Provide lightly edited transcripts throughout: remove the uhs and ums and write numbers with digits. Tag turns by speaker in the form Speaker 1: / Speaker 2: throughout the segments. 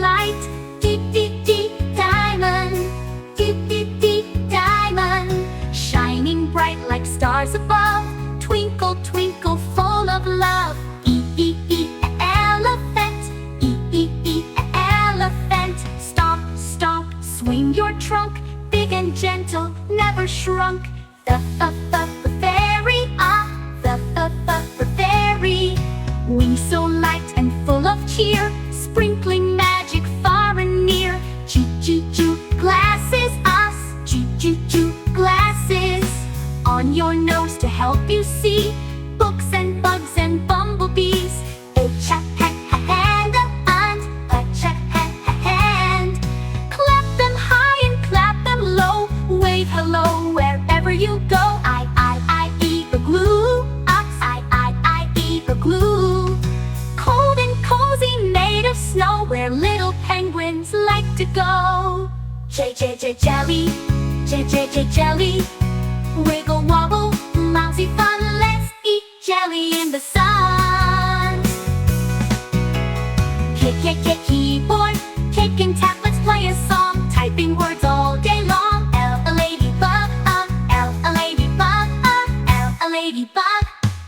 Speaker 1: light. Deep, deep, deep diamond. Deep, deep, deep diamond. Shining bright like stars above. Twinkle, twinkle, full of love. E, e, e, elephant. E, e, e, elephant. Stomp, stomp, swing your trunk. Big and gentle, never shrunk. The fairy, the fairy. Wings so light and full of cheer, sprinkling magic far and near. Choo, choo, choo, glasses, us. Choo, choo, choo, glasses. On your nose to help you see books and bugs and bumblebees. Hand, hand. Clap them high and clap them low. Wave hello wherever you go. I eat the glue. I eat the glue. Cold and cozy, made of snow, where little penguins like to go. Jelly. Jelly. Wiggle wobble, mousy fun, let's eat jelly in the sun. Keyboard, kick and tap, let's play a song. Typing words all day long. A ladybug, a ladybug, a ladybug.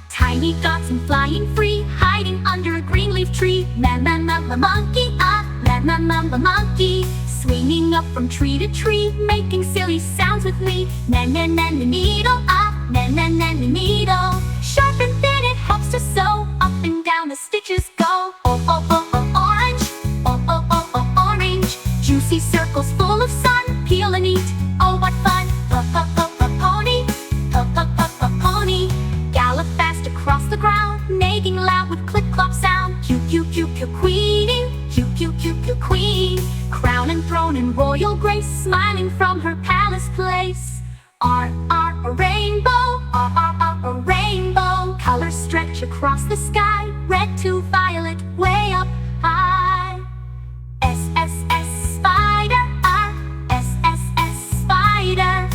Speaker 1: Tiny dots and flying free, hiding under a green leaf tree. Monkey, monkey. Swinging up from tree to tree, making silly sounds with me. Needle, needle. Sharp and thin, it helps to sew. Up and down the stitches go. Orange, orange. Juicy circles full of sun, peel and eat. Oh, what fun! Pony, pony. Gallop fast across the ground, neighing loud with clip-clop sound. Queen, queen. Crown and throne in royal grace, smiling from her palace place. A rainbow, a rainbow. Colors stretch across the sky, red to violet, way up high. Spider, spider.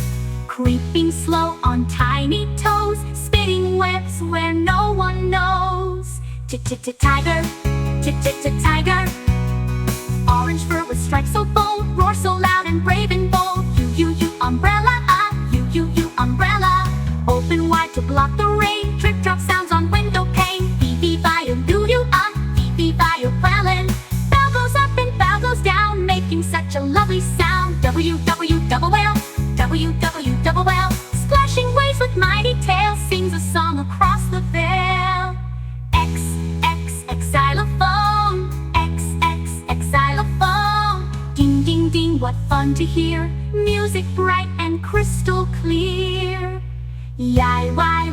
Speaker 1: Creeping slow on tiny toes, spinning webs where no one knows. Tiger, tiger. Orange fur with stripes so bold, roar so loud and brave and bold. You, umbrella, you, umbrella. Open wide to block the rain, drip drop sounds on window pane. Beep, bio, doo-doo, beep, bio, plellin'. Bow goes up and bow goes down, making such a lovely sound. Double whale. Splashing waves with mighty tail, sings a song across the veil. Xylophone, xylophone. Ding, ding, ding, what fun to hear. Music bright and crystal clear. Yai, why,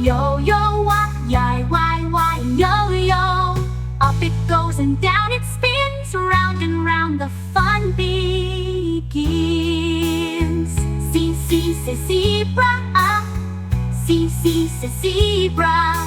Speaker 1: yo, wah. Yai, why, yo. Up it goes and down it spins. Round and round the fun begins. See, zebra. See, zebra.